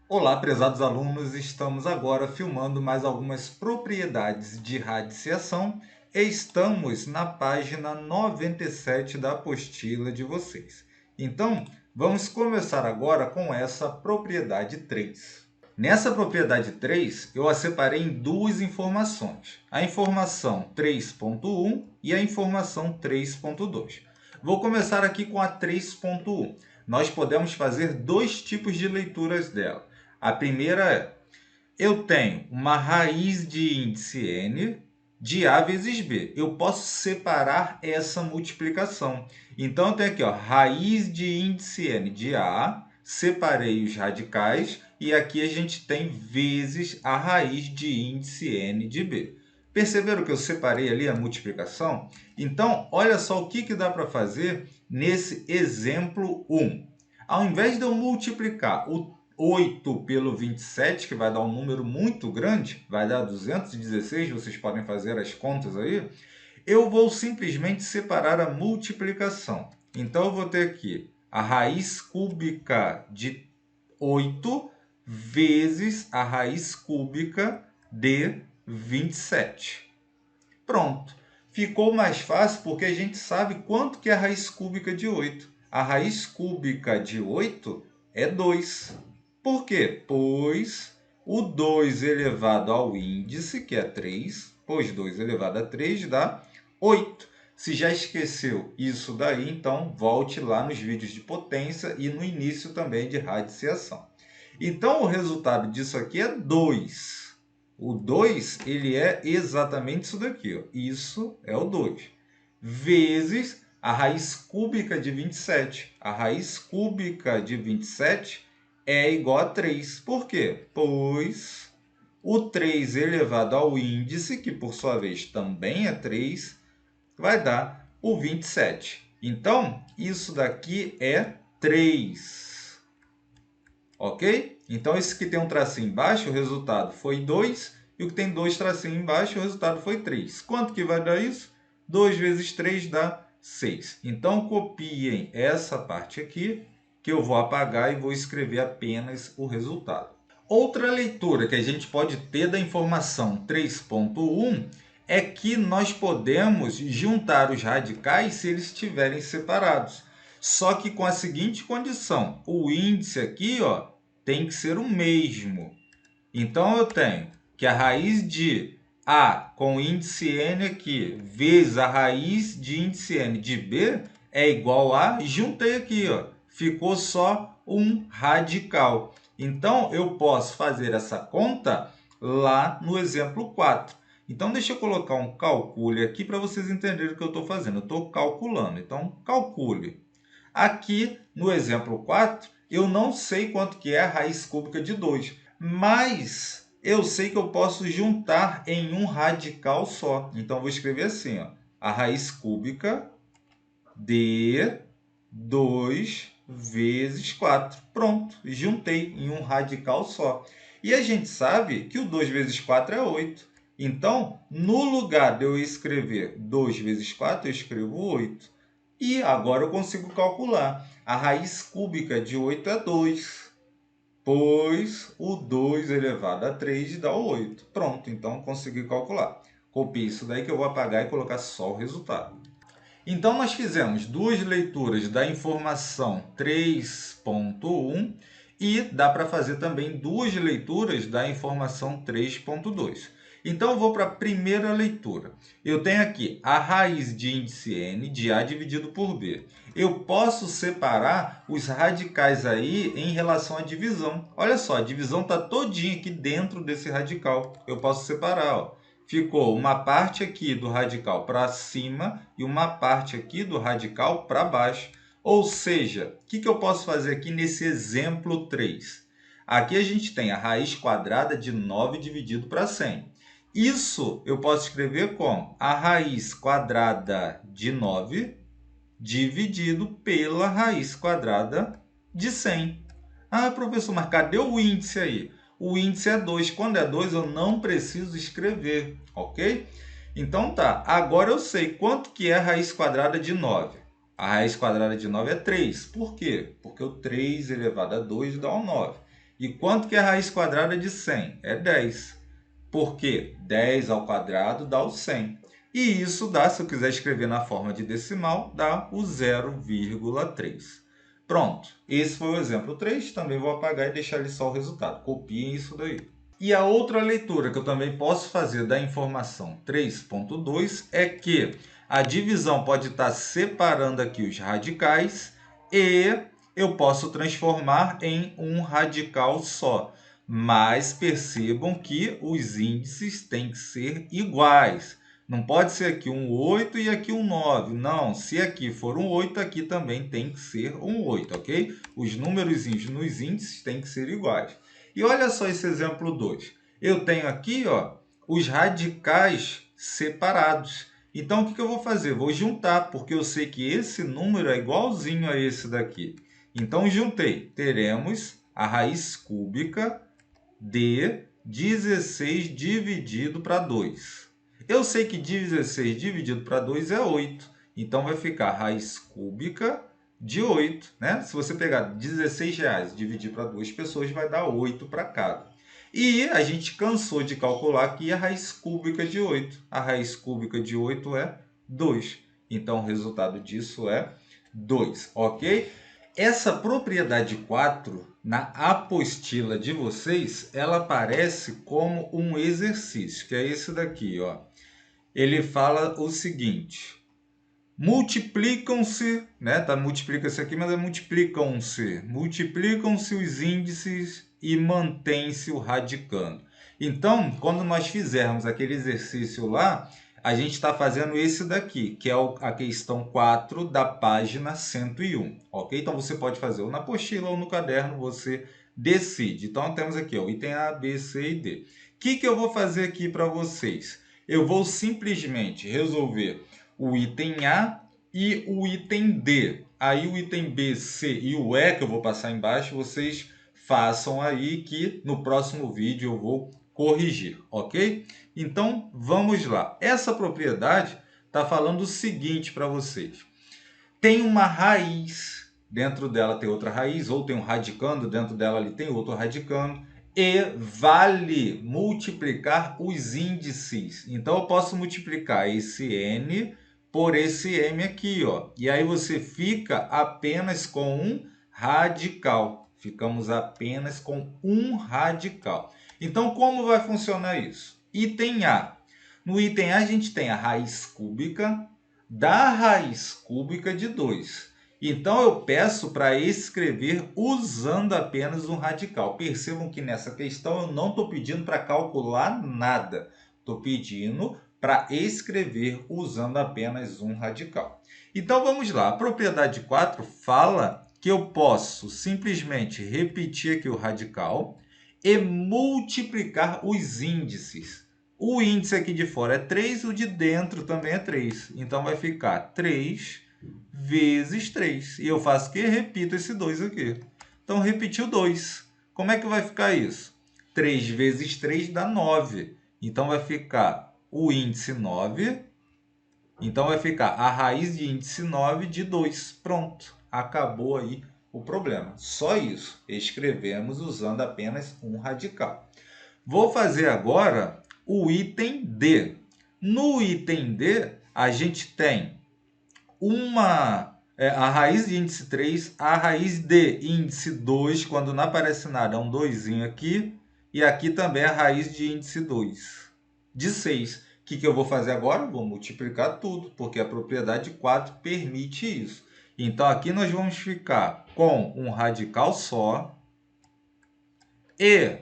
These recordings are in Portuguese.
Olá, prezados alunos, estamos agora filmando mais algumas propriedades de radiciação e estamos na página 97 da apostila de vocês. Então, vamos começar agora com essa propriedade 3. Nessa propriedade 3, eu a separei em duas informações, a informação 3.1 e a informação 3.2. Vou começar aqui com a 3.1. Nós podemos fazer dois tipos de leituras dela. A primeira é, eu tenho uma raiz de índice n de A vezes B. Eu posso separar essa multiplicação. Então, eu tenho aqui, ó, raiz de índice n de A, separei os radicais, e aqui a gente tem vezes a raiz de índice n de B. Perceberam que eu separei ali a multiplicação? Então, olha só o que dá para fazer nesse exemplo 1. Ao invés de eu multiplicar o 8 pelo 27, que vai dar um número muito grande, vai dar 216, vocês podem fazer as contas aí, eu vou simplesmente separar a multiplicação. Então, eu vou ter aqui a raiz cúbica de 8 vezes a raiz cúbica de 27. Pronto. Ficou mais fácil porque a gente sabe quanto que é a raiz cúbica de 8. A raiz cúbica de 8 é 2. Por quê? Pois o 2 elevado ao índice, que é 3, pois 2 elevado a 3 dá 8. Se já esqueceu isso daí, então volte lá nos vídeos de potência e no início também de radiciação. Então, o resultado disso aqui é 2. O 2, ele é exatamente isso daqui, ó. Isso é o 2. Vezes a raiz cúbica de 27. A raiz cúbica de 27 é igual a 3. Por quê? Pois o 3 elevado ao índice, que por sua vez também é 3, vai dar o 27. Então, isso daqui é 3. Ok? Então, esse que tem um tracinho embaixo, o resultado foi 2. E o que tem 2 tracinhos embaixo, o resultado foi 3. Quanto que vai dar isso? 2 vezes 3 dá 6. Então, copiem essa parte aqui, que eu vou apagar e vou escrever apenas o resultado. Outra leitura que a gente pode ter da informação 3.1 é que nós podemos juntar os radicais se eles estiverem separados. Só que com a seguinte condição, o índice aqui, ó, tem que ser o mesmo. Então, eu tenho que a raiz de A com índice n aqui, vezes a raiz de índice n de B é igual a, juntei aqui, ó, ficou só um radical. Então, eu posso fazer essa conta lá no exemplo 4. Então, deixa eu colocar um calcule aqui para vocês entenderem o que eu estou fazendo. Eu estou calculando. Então, calcule. Aqui, no exemplo 4, eu não sei quanto que é a raiz cúbica de 2, mas eu sei que eu posso juntar em um radical só. Então, vou escrever assim, ó, a raiz cúbica de 2 vezes 4. Pronto, juntei em um radical só. E a gente sabe que o 2 vezes 4 é 8. Então, no lugar de eu escrever 2 vezes 4, eu escrevo 8. E agora eu consigo calcular. A raiz cúbica de 8 é 2, pois o 2 elevado a 3 dá 8. Pronto, então consegui calcular. Copiei isso daí que eu vou apagar e colocar só o resultado. Então, nós fizemos duas leituras da informação 3.1 e dá para fazer também duas leituras da informação 3.2. Então, eu vou para a primeira leitura. Eu tenho aqui a raiz de índice n de A dividido por B. Eu posso separar os radicais aí em relação à divisão. Olha só, a divisão está todinha aqui dentro desse radical. Eu posso separar, ó. Ficou uma parte aqui do radical para cima e uma parte aqui do radical para baixo. Ou seja, o que eu posso fazer aqui nesse exemplo 3? Aqui a gente tem a raiz quadrada de 9 dividido para 100. Isso eu posso escrever como a raiz quadrada de 9 dividido pela raiz quadrada de 100. Ah, professor, mas cadê o índice aí? O índice é 2. Quando é 2, eu não preciso escrever, ok? Então tá, agora eu sei quanto que é a raiz quadrada de 9. A raiz quadrada de 9 é 3. Por quê? Porque o 3 elevado a 2 dá um 9. E quanto que é a raiz quadrada de 100? É 10. Por quê? 10 ao quadrado dá o 100. E isso dá, se eu quiser escrever na forma de decimal, dá o 0,3. Pronto, esse foi o exemplo 3. Também vou apagar e deixar ali só o resultado. Copiem isso daí. E a outra leitura que eu também posso fazer da informação 3.2 é que a divisão pode estar separando aqui os radicais e eu posso transformar em um radical só. Mas percebam que os índices têm que ser iguais. Não pode ser aqui um 8 e aqui um 9. Não, se aqui for um 8, aqui também tem que ser um 8, ok? Os números nos índices têm que ser iguais. E olha só esse exemplo 2. Eu tenho aqui os radicais separados. Então, o que eu vou fazer? Vou juntar, porque eu sei que esse número é igualzinho a esse daqui. Então, juntei. Teremos a raiz cúbica de 16 dividido para 2. Eu sei que 16 dividido para 2 é 8. Então, vai ficar raiz cúbica de 8. Né? Se você pegar 16 reais e dividir para 2 pessoas, vai dar 8 para cada. E a gente cansou de calcular aqui a raiz cúbica de 8. A raiz cúbica de 8 é 2. Então, o resultado disso é 2, ok? Essa propriedade 4, na apostila de vocês, ela aparece como um exercício, que é esse daqui, ó. Ele fala o seguinte: multiplicam-se, né? Tá, multiplica-se aqui, mas é multiplicam-se os índices e mantém-se o radicando. Então, quando nós fizermos aquele exercício lá, a gente está fazendo esse daqui, que é a questão 4 da página 101, ok? Então, você pode fazer ou na apostila ou no caderno, você decide. Então, temos aqui o item A, B, C e D. O que eu vou fazer aqui para vocês? Eu vou simplesmente resolver o item A e o item D. Aí o item B, C e o E, que eu vou passar embaixo, vocês façam aí que no próximo vídeo eu vou corrigir, ok? Então, vamos lá. Essa propriedade está falando o seguinte para vocês. Tem uma raiz, dentro dela tem outra raiz, ou tem um radicando, dentro dela ali tem outro radicando, e vale multiplicar os índices. Então, eu posso multiplicar esse N por esse M aqui, ó. E aí você fica apenas com um radical. Ficamos apenas com um radical. Então, como vai funcionar isso? Item A. No item A, a gente tem a raiz cúbica da raiz cúbica de 2. Então, eu peço para escrever usando apenas um radical. Percebam que nessa questão eu não estou pedindo para calcular nada. Estou pedindo para escrever usando apenas um radical. Então, vamos lá. A propriedade 4 fala que eu posso simplesmente repetir aqui o radical e multiplicar os índices. O índice aqui de fora é 3, o de dentro também é 3. Então, vai ficar 3 vezes 3. E eu faço o quê? Repito esse 2 aqui. Então, repetiu 2. Como é que vai ficar isso? 3 vezes 3 dá 9. Então, vai ficar o índice 9. Então, vai ficar a raiz de índice 9 de 2. Pronto. Acabou aí o problema. Só isso. Escrevemos usando apenas um radical. Vou fazer agora o item D. No item D, a gente tem a raiz de índice 3, a raiz de índice 2, quando não aparece nada, é um 2 aqui, e aqui também a raiz de índice 2, de 6. O que eu vou fazer agora? Vou multiplicar tudo, porque a propriedade 4 permite isso. Então, aqui nós vamos ficar com um radical só e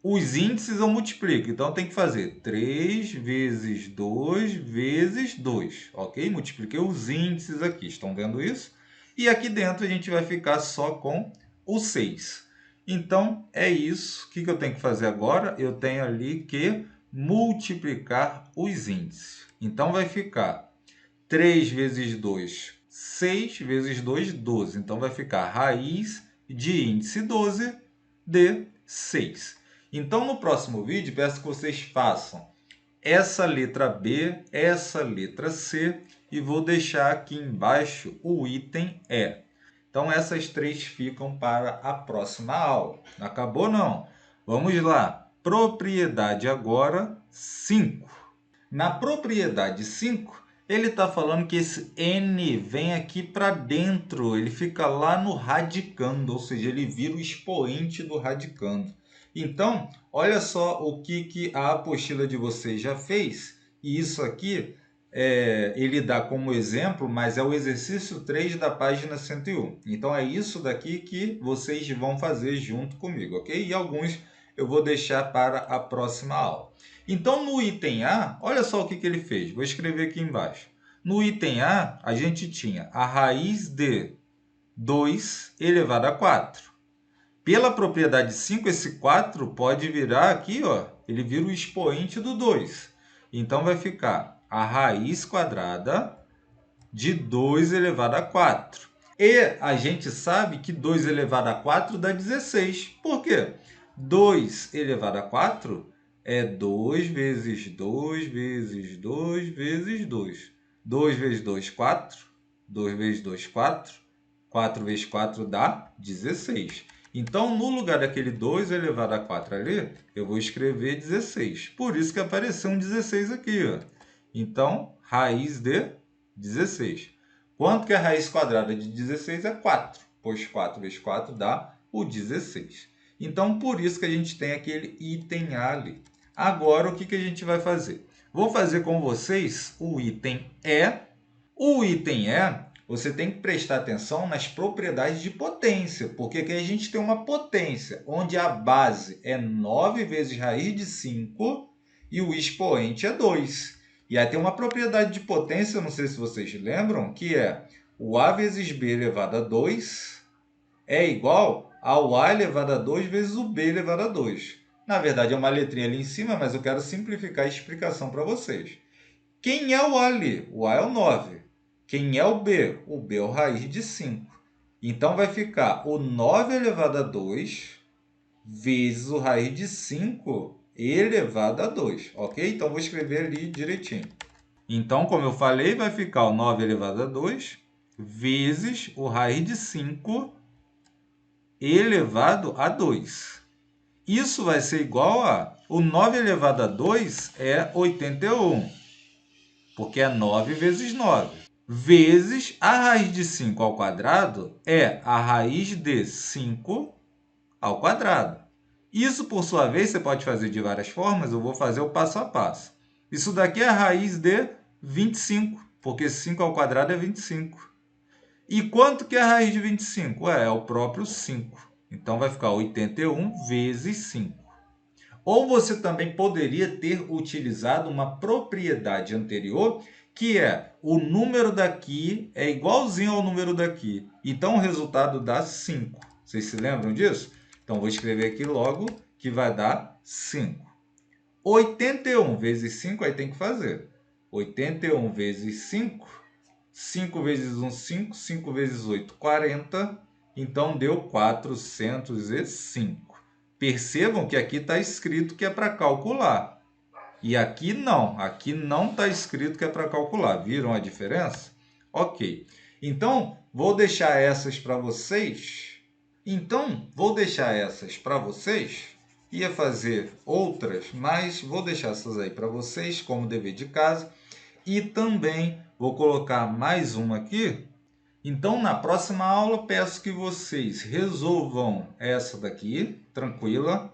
os índices eu multiplico, então tem que fazer 3 vezes 2 vezes 2, ok? Multipliquei os índices aqui, estão vendo isso? E aqui dentro a gente vai ficar só com o 6. Então, é isso. O que eu tenho que fazer agora? Eu tenho ali que multiplicar os índices. Então, vai ficar 3 vezes 2, 6 vezes 2, 12. Então, vai ficar raiz de índice 12 de 6. Então, no próximo vídeo, peço que vocês façam essa letra B, essa letra C e vou deixar aqui embaixo o item E. Então, Então, essas três ficam para a próxima aula. Não acabou, não. Vamos lá. Propriedade agora 5. Na propriedade 5, ele está falando que esse n vem aqui para dentro. Ele fica lá no radicando, ou seja, ele vira o expoente do radicando. Então, olha só o que a apostila de vocês já fez. E isso aqui, ele dá como exemplo, mas é o exercício 3 da página 101. Então, é isso daqui que vocês vão fazer junto comigo, ok? E alguns eu vou deixar para a próxima aula. Então, no item A, olha só o que ele fez. Vou escrever aqui embaixo. No item A, a gente tinha a raiz de 2 elevado a 4. Pela propriedade 5, esse 4 pode virar aqui, ó, ele vira o expoente do 2. Então, vai ficar a raiz quadrada de 2 elevado a 4. E a gente sabe que 2 elevado a 4 dá 16. Por quê? 2 elevado a 4 é 2 vezes 2 vezes 2 vezes 2. 2 vezes 2, 4. 2 vezes 2, 4. 4 vezes 4 dá 16. Então, no lugar daquele 2 elevado a 4 ali, eu vou escrever 16. Por isso que apareceu um 16 aqui, ó. Então, raiz de 16. Quanto que a raiz quadrada de 16 é 4? Pois 4 vezes 4 dá o 16. Então, por isso que a gente tem aquele item A ali. Agora, o que a gente vai fazer? Vou fazer com vocês o item E. O item E, você tem que prestar atenção nas propriedades de potência, porque aqui a gente tem uma potência, onde a base é 9 vezes raiz de 5 e o expoente é 2. E aí tem uma propriedade de potência, não sei se vocês lembram, que é o A vezes B elevado a 2 é igual ao A elevado a 2 vezes o B elevado a 2. Na verdade, é uma letrinha ali em cima, mas eu quero simplificar a explicação para vocês. Quem é o A ali? O A é o 9. Quem é o B? O B é o raiz de 5. Então, vai ficar o 9 elevado a 2 vezes o raiz de 5 elevado a 2, ok? Então, vou escrever ali direitinho. Então, como eu falei, vai ficar o 9 elevado a 2 vezes o raiz de 5 elevado a 2. Isso vai ser igual a... O 9 elevado a 2 é 81, porque é 9 vezes 9. Vezes a raiz de 5 ao quadrado é a raiz de 5 ao quadrado. Isso, por sua vez, você pode fazer de várias formas. Eu vou fazer o passo a passo. Isso daqui é a raiz de 25, porque 5 ao quadrado é 25. E quanto que é a raiz de 25? É o próprio 5. Então, vai ficar 81 vezes 5. Ou você também poderia ter utilizado uma propriedade anterior, que é o número daqui é igualzinho ao número daqui. Então, o resultado dá 5. Vocês se lembram disso? Então, vou escrever aqui logo que vai dar 5. 81 vezes 5, aí tem que fazer. 81 vezes 5, 5 vezes 1, 5, 5 vezes 8, 40. Então, deu 405. Percebam que aqui está escrito que é para calcular. E aqui não está escrito que é para calcular. Viram a diferença? Ok. Então, vou deixar essas para vocês. Ia fazer outras, mas vou deixar essas aí para vocês como dever de casa. E também vou colocar mais uma aqui. Então, na próxima aula, peço que vocês resolvam essa daqui, tranquila.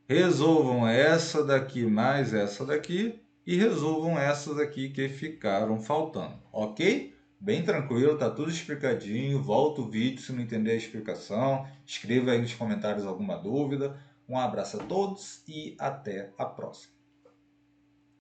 Resolvam essa daqui mais essa daqui e resolvam essas aqui que ficaram faltando, ok? Bem tranquilo, tá tudo explicadinho. Volta o vídeo se não entender a explicação. Escreva aí nos comentários alguma dúvida. Um abraço a todos e até a próxima.